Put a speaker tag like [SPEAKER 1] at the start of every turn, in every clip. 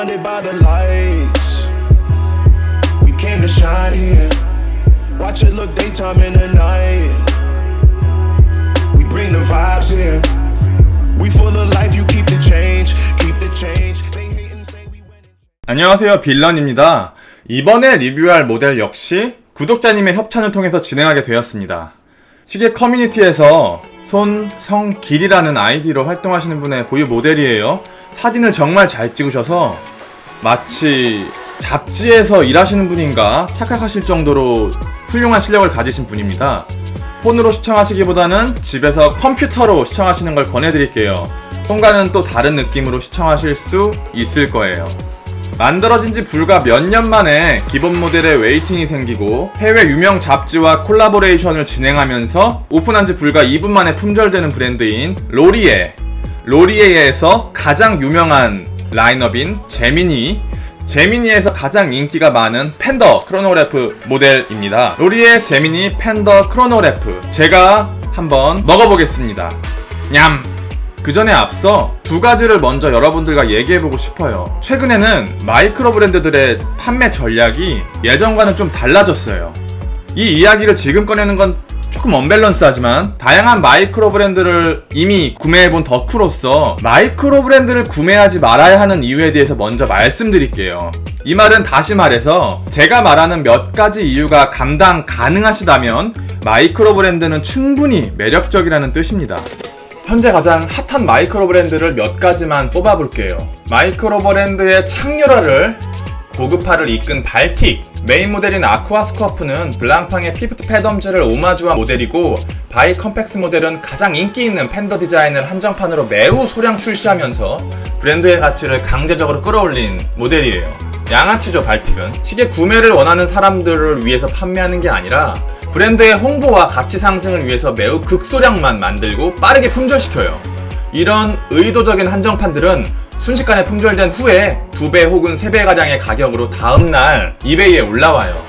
[SPEAKER 1] surrounded by the lights. We came to shine here. Watch it look daytime in the night. We bring the vibes here. We full of life, you keep the change. Keep the change. They hate and say we win.
[SPEAKER 2] 안녕하세요, 빌런입니다. 이번에 리뷰할 모델 역시 구독자님의 협찬을 통해서 진행하게 되었습니다. 시계 커뮤니티에서 손성길이라는 아이디로 활동하시는 분의 보유 모델이에요. 사진을 정말 잘 찍으셔서 마치 잡지에서 일하시는 분인가 착각하실 정도로 훌륭한 실력을 가지신 분입니다. 폰으로 시청하시기보다는 집에서 컴퓨터로 시청하시는 걸 권해드릴게요. 폰과는 또 다른 느낌으로 시청하실 수 있을 거예요. 만들어진 지 불과 몇 년 만에 기본 모델에 웨이팅이 생기고 해외 유명 잡지와 콜라보레이션을 진행하면서 오픈한 지 불과 2분 만에 품절되는 브랜드인 로리에에서 가장 유명한 라인업인 제미니에서 가장 인기가 많은 팬더 크로노그래프 모델입니다. 로리에 제미니 팬더 크로노그래프, 제가 한번 먹어보겠습니다. 냠! 그 전에 앞서 두 가지를 먼저 여러분들과 얘기해보고 싶어요. 최근에는 마이크로 브랜드들의 판매 전략이 예전과는 좀 달라졌어요. 이 이야기를 지금 꺼내는 건 조금 언밸런스하지만 다양한 마이크로 브랜드를 이미 구매해본 덕후로서 마이크로 브랜드를 구매하지 말아야 하는 이유에 대해서 먼저 말씀드릴게요. 이 말은 다시 말해서 제가 말하는 몇 가지 이유가 감당 가능하시다면 마이크로 브랜드는 충분히 매력적이라는 뜻입니다. 현재 가장 핫한 마이크로 브랜드를 몇 가지만 뽑아볼게요. 마이크로 브랜드의 창렬화를 고급화를 이끈 발틱, 메인 모델인 아쿠아스커프는 블랑팡의 피프트 패덤즈를 오마주한 모델이고, 바이 컴팩스 모델은 가장 인기 있는 팬더 디자인을 한정판으로 매우 소량 출시하면서 브랜드의 가치를 강제적으로 끌어올린 모델이에요. 양아치죠, 발틱은. 시계 구매를 원하는 사람들을 위해서 판매하는 게 아니라 브랜드의 홍보와 가치 상승을 위해서 매우 극소량만 만들고 빠르게 품절시켜요. 이런 의도적인 한정판들은 순식간에 품절된 후에 2배 혹은 3배가량의 가격으로 다음날 이베이에 올라와요.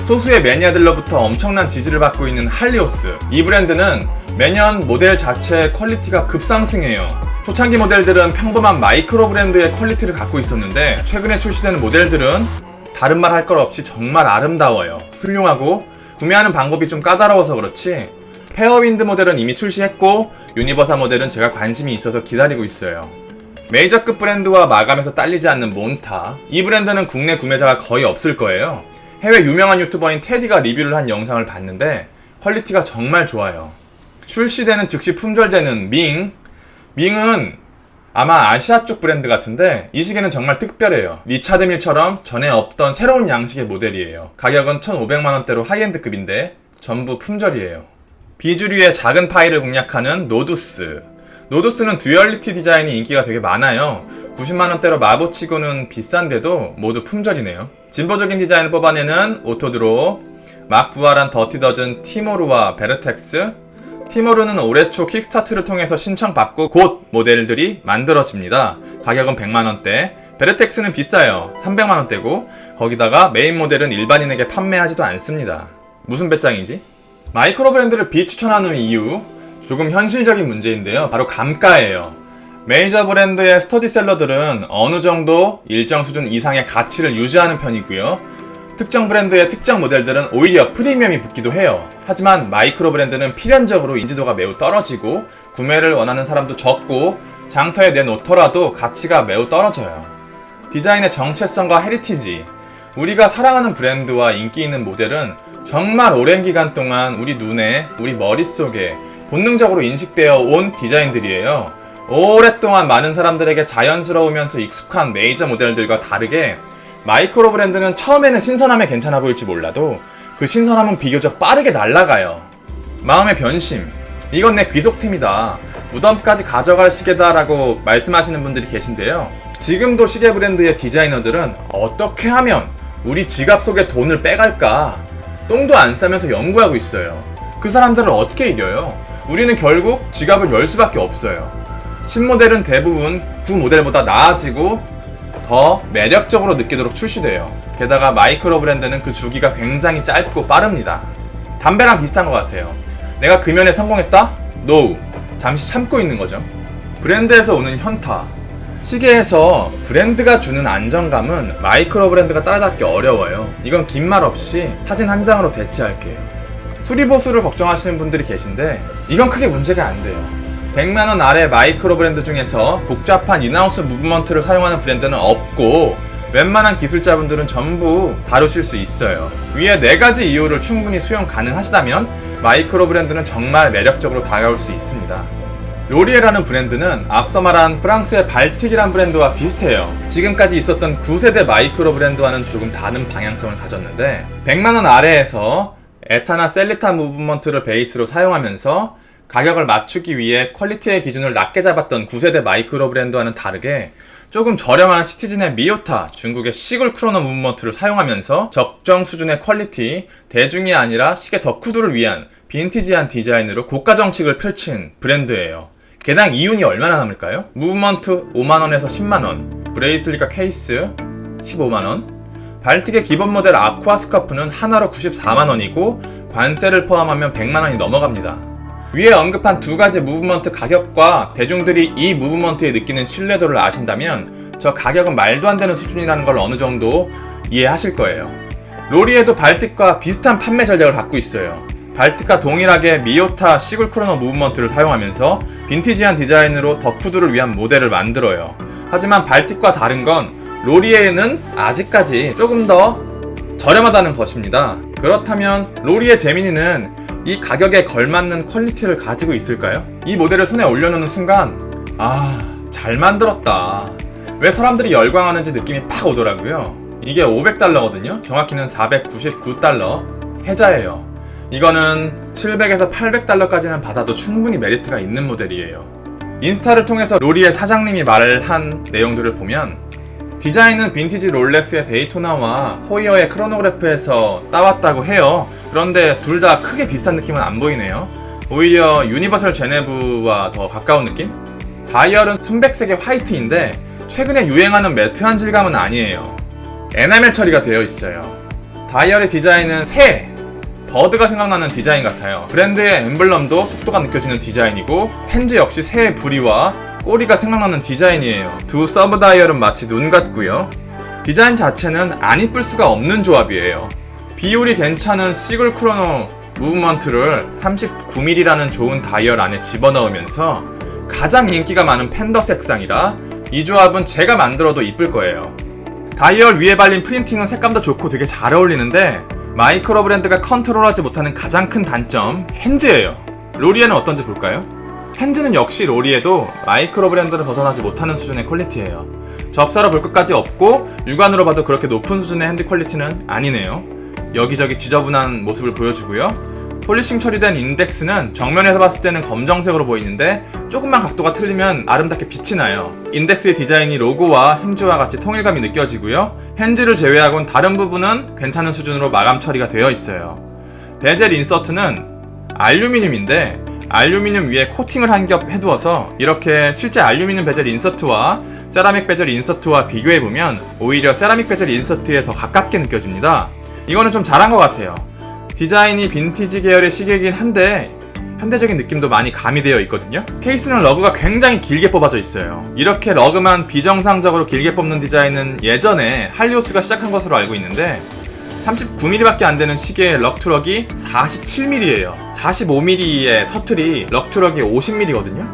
[SPEAKER 2] 소수의 매니아들로부터 엄청난 지지를 받고 있는 할리오스, 이 브랜드는 매년 모델 자체의 퀄리티가 급상승해요. 초창기 모델들은 평범한 마이크로 브랜드의 퀄리티를 갖고 있었는데 최근에 출시되는 모델들은 다른 말 할 것 없이 정말 아름다워요. 훌륭하고 구매하는 방법이 좀 까다로워서 그렇지 페어윈드 모델은 이미 출시했고 유니버사 모델은 제가 관심이 있어서 기다리고 있어요. 메이저급 브랜드와 마감해서 딸리지 않는 몬타, 이 브랜드는 국내 구매자가 거의 없을 거예요. 해외 유명한 유튜버인 테디가 리뷰를 한 영상을 봤는데 퀄리티가 정말 좋아요. 출시되는 즉시 품절되는 밍은 아마 아시아 쪽 브랜드 같은데 이 시계는 정말 특별해요. 리차드 밀처럼 전에 없던 새로운 양식의 모델이에요. 가격은 1,500만원대로 하이엔드급인데 전부 품절이에요. 비주류의 작은 파이를 공략하는 노두스는 듀얼리티 디자인이 인기가 되게 많아요. 90만원대로 마보치고는 비싼데도 모두 품절이네요. 진보적인 디자인을 뽑아내는 오토드로, 막 부활한 더티더즌 티모루와 베르텍스. 티모루는 올해 초 킥스타트를 통해서 신청받고 곧 모델들이 만들어집니다. 가격은 100만원대, 베르텍스는 비싸요. 300만원대고 거기다가 메인 모델은 일반인에게 판매하지도 않습니다. 무슨 배짱이지? 마이크로 브랜드를 비추천하는 이유, 조금 현실적인 문제인데요. 바로 감가예요. 메이저 브랜드의 스터디셀러들은 어느 정도 일정 수준 이상의 가치를 유지하는 편이고요. 특정 브랜드의 특정 모델들은 오히려 프리미엄이 붙기도 해요. 하지만 마이크로 브랜드는 필연적으로 인지도가 매우 떨어지고 구매를 원하는 사람도 적고 장터에 내놓더라도 가치가 매우 떨어져요. 디자인의 정체성과 헤리티지, 우리가 사랑하는 브랜드와 인기 있는 모델은 정말 오랜 기간 동안 우리 눈에, 우리 머릿속에 본능적으로 인식되어 온 디자인들이에요. 오랫동안 많은 사람들에게 자연스러우면서 익숙한 메이저 모델들과 다르게 마이크로 브랜드는 처음에는 신선함에 괜찮아 보일지 몰라도 그 신선함은 비교적 빠르게 날아가요. 마음의 변심, 이건 내 귀속템이다, 무덤까지 가져갈 시계다 라고 말씀하시는 분들이 계신데요. 지금도 시계 브랜드의 디자이너들은 어떻게 하면 우리 지갑 속에 돈을 빼갈까 똥도 안 싸면서 연구하고 있어요. 그 사람들을 어떻게 이겨요? 우리는 결국 지갑을 열 수밖에 없어요. 신모델은 대부분 구모델보다 나아지고 더 매력적으로 느끼도록 출시돼요. 게다가 마이크로 브랜드는 그 주기가 굉장히 짧고 빠릅니다. 담배랑 비슷한 것 같아요. 내가 금연에 성공했다? No. 잠시 참고 있는 거죠. 브랜드에서 오는 현타. 시계에서 브랜드가 주는 안정감은 마이크로 브랜드가 따라잡기 어려워요. 이건 긴 말 없이 사진 한 장으로 대체할게요. 수리보수를 걱정하시는 분들이 계신데 이건 크게 문제가 안 돼요. 100만원 아래 마이크로 브랜드 중에서 복잡한 인하우스 무브먼트를 사용하는 브랜드는 없고 웬만한 기술자분들은 전부 다루실 수 있어요. 위에 4가지 이유를 충분히 수용 가능하시다면 마이크로 브랜드는 정말 매력적으로 다가올 수 있습니다. 로리에라는 브랜드는 앞서 말한 프랑스의 발틱이란 브랜드와 비슷해요. 지금까지 있었던 9세대 마이크로 브랜드와는 조금 다른 방향성을 가졌는데 100만원 아래에서 에타나 셀리타 무브먼트를 베이스로 사용하면서 가격을 맞추기 위해 퀄리티의 기준을 낮게 잡았던 9세대 마이크로 브랜드와는 다르게 조금 저렴한 시티즌의 미오타, 중국의 시글 크로노 무브먼트를 사용하면서 적정 수준의 퀄리티, 대중이 아니라 시계 덕후들을 위한 빈티지한 디자인으로 고가 정책을 펼친 브랜드예요. 개당 이윤이 얼마나 남을까요? 무브먼트 5만원에서 10만원, 브레이슬릿과 케이스 15만원, 발틱의 기본 모델 아쿠아 스카프는 하나로 94만원이고 관세를 포함하면 100만원이 넘어갑니다. 위에 언급한 2가지 무브먼트 가격과 대중들이 이 무브먼트에 느끼는 신뢰도를 아신다면 저 가격은 말도 안 되는 수준이라는 걸 어느 정도 이해하실 거예요. 로리에도 발틱과 비슷한 판매 전략을 갖고 있어요. 발틱과 동일하게 미오타 시글 크로노 무브먼트를 사용하면서 빈티지한 디자인으로 덕후들을 위한 모델을 만들어요. 하지만 발틱과 다른 건 로리에는 아직까지 조금 더 저렴하다는 것입니다. 그렇다면 로리에 제미니는 이 가격에 걸맞는 퀄리티를 가지고 있을까요? 이 모델을 손에 올려놓는 순간 잘 만들었다, 왜 사람들이 열광하는지 느낌이 팍 오더라고요. 이게 500달러거든요 정확히는 499달러 해자예요. 이거는 700에서 800달러까지는 받아도 충분히 메리트가 있는 모델이에요. 인스타를 통해서 로리의 사장님이 말을 한 내용들을 보면 디자인은 빈티지 롤렉스의 데이토나와 호이어의 크로노그래프에서 따왔다고 해요. 그런데 둘 다 크게 비슷한 느낌은 안 보이네요. 오히려 유니버설 제네브와 더 가까운 느낌? 다이얼은 순백색의 화이트인데 최근에 유행하는 매트한 질감은 아니에요. 에나멜 처리가 되어 있어요. 다이얼의 디자인은 새, 버드가 생각나는 디자인 같아요. 브랜드의 엠블럼도 속도가 느껴지는 디자인이고 핸즈 역시 새의 부리와 꼬리가 생각나는 디자인이에요. 두 서브 다이얼은 마치 눈 같고요. 디자인 자체는 안 이쁠 수가 없는 조합이에요. 비율이 괜찮은 시글 크로노 무브먼트를 39mm라는 좋은 다이얼 안에 집어넣으면서 가장 인기가 많은 팬더 색상이라 이 조합은 제가 만들어도 이쁠 거예요. 다이얼 위에 발린 프린팅은 색감도 좋고 되게 잘 어울리는데 마이크로 브랜드가 컨트롤하지 못하는 가장 큰 단점, 핸즈예요. 로리에는 어떤지 볼까요? 핸즈는 역시 로리에도 마이크로 브랜드를 벗어나지 못하는 수준의 퀄리티예요. 접사로 볼 것까지 없고 육안으로 봐도 그렇게 높은 수준의 핸드 퀄리티는 아니네요. 여기저기 지저분한 모습을 보여주고요. 폴리싱 처리된 인덱스는 정면에서 봤을 때는 검정색으로 보이는데 조금만 각도가 틀리면 아름답게 빛이 나요. 인덱스의 디자인이 로고와 핸즈와 같이 통일감이 느껴지고요. 핸즈를 제외하고는 다른 부분은 괜찮은 수준으로 마감 처리가 되어 있어요. 베젤 인서트는 알루미늄인데 알루미늄 위에 코팅을 한 겹 해두어서 이렇게 실제 알루미늄 베젤 인서트와 세라믹 베젤 인서트와 비교해보면 오히려 세라믹 베젤 인서트에 더 가깝게 느껴집니다. 이거는 좀 잘한 것 같아요. 디자인이 빈티지 계열의 시계이긴 한데 현대적인 느낌도 많이 가미되어 있거든요. 케이스는 러그가 굉장히 길게 뽑아져 있어요. 이렇게 러그만 비정상적으로 길게 뽑는 디자인은 예전에 할리우스가 시작한 것으로 알고 있는데 39mm밖에 안 되는 시계의 럭트럭이 47mm예요. 45mm의 터틀이 럭트럭이 50mm거든요.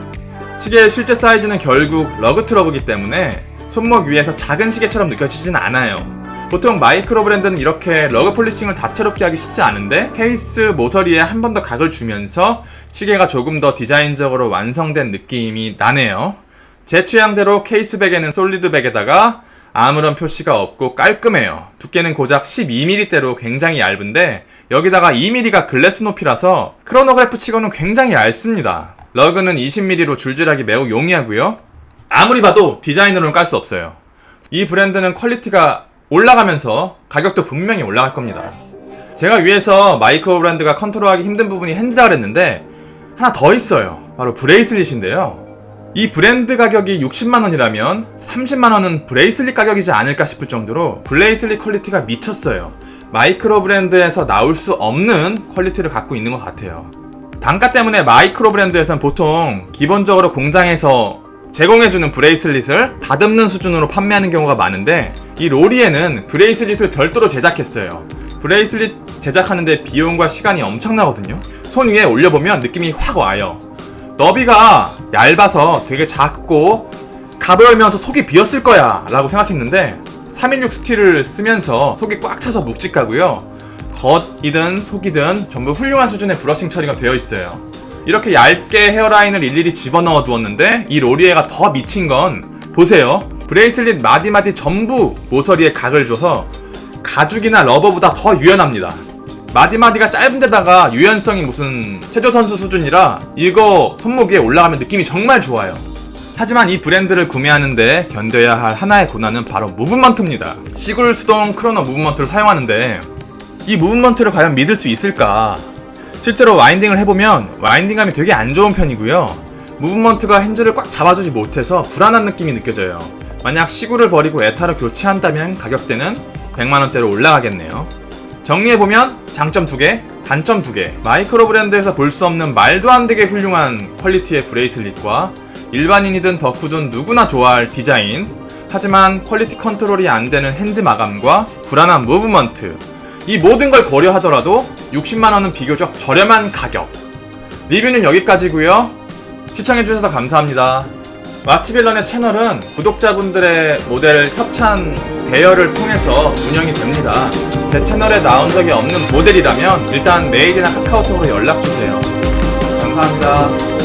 [SPEAKER 2] 시계의 실제 사이즈는 결국 러그트럭이기 때문에 손목 위에서 작은 시계처럼 느껴지진 않아요. 보통 마이크로 브랜드는 이렇게 러그 폴리싱을 다채롭게 하기 쉽지 않은데 케이스 모서리에 한 번 더 각을 주면서 시계가 조금 더 디자인적으로 완성된 느낌이 나네요. 제 취향대로 케이스백에는 솔리드백에다가 아무런 표시가 없고 깔끔해요. 두께는 고작 12mm대로 굉장히 얇은데 여기다가 2mm가 글래스 높이라서 크로노그래프 치고는 굉장히 얇습니다. 러그는 20mm로 줄줄하기 매우 용이하고요. 아무리 봐도 디자인으로는 깔 수 없어요. 이 브랜드는 퀄리티가 올라가면서 가격도 분명히 올라갈 겁니다. 제가 위에서 마이크로 브랜드가 컨트롤하기 힘든 부분이 핸즈라 그랬는데 하나 더 있어요. 바로 브레이슬릿인데요. 이 브랜드 가격이 60만원이라면 30만원은 브레이슬릿 가격이지 않을까 싶을 정도로 브레이슬릿 퀄리티가 미쳤어요. 마이크로 브랜드에서 나올 수 없는 퀄리티를 갖고 있는 것 같아요. 단가 때문에 마이크로 브랜드에서는 보통 기본적으로 공장에서 제공해주는 브레이슬릿을 다듬는 수준으로 판매하는 경우가 많은데, 이 로리에는 브레이슬릿을 별도로 제작했어요. 브레이슬릿 제작하는데 비용과 시간이 엄청나거든요. 손 위에 올려보면 느낌이 확 와요. 너비가 얇아서 되게 작고 가벼우면서 속이 비었을 거야 라고 생각했는데 316 스틸을 쓰면서 속이 꽉 차서 묵직하고요. 겉이든 속이든 전부 훌륭한 수준의 브러싱 처리가 되어 있어요. 이렇게 얇게 헤어라인을 일일이 집어넣어 두었는데 이 로리에가 더 미친 건 보세요. 브레이슬릿 마디마디 전부 모서리에 각을 줘서 가죽이나 러버보다 더 유연합니다. 마디마디가 짧은 데다가 유연성이 무슨 체조선수 수준이라 이거 손목에 올라가면 느낌이 정말 좋아요. 하지만 이 브랜드를 구매하는데 견뎌야 할 하나의 고난은 바로 무브먼트입니다. 시글 수동 크로노 무브먼트를 사용하는데 이 무브먼트를 과연 믿을 수 있을까? 실제로 와인딩을 해보면 와인딩감이 되게 안 좋은 편이고요. 무브먼트가 핸즈를 꽉 잡아주지 못해서 불안한 느낌이 느껴져요. 만약 시구를 버리고 에타를 교체한다면 가격대는 100만원대로 올라가겠네요. 정리해보면 장점 2개, 단점 2개, 마이크로 브랜드에서 볼 수 없는 말도 안 되게 훌륭한 퀄리티의 브레이슬릿과 일반인이든 덕후든 누구나 좋아할 디자인, 하지만 퀄리티 컨트롤이 안 되는 핸즈 마감과 불안한 무브먼트, 이 모든 걸 고려하더라도 60만원은 비교적 저렴한 가격. 리뷰는 여기까지고요. 시청해주셔서 감사합니다. 와치빌런의 채널은 구독자분들의 모델 협찬 대여를 통해서 운영이 됩니다. 제 채널에 나온 적이 없는 모델이라면 일단 메일이나 카카오톡으로 연락주세요. 감사합니다.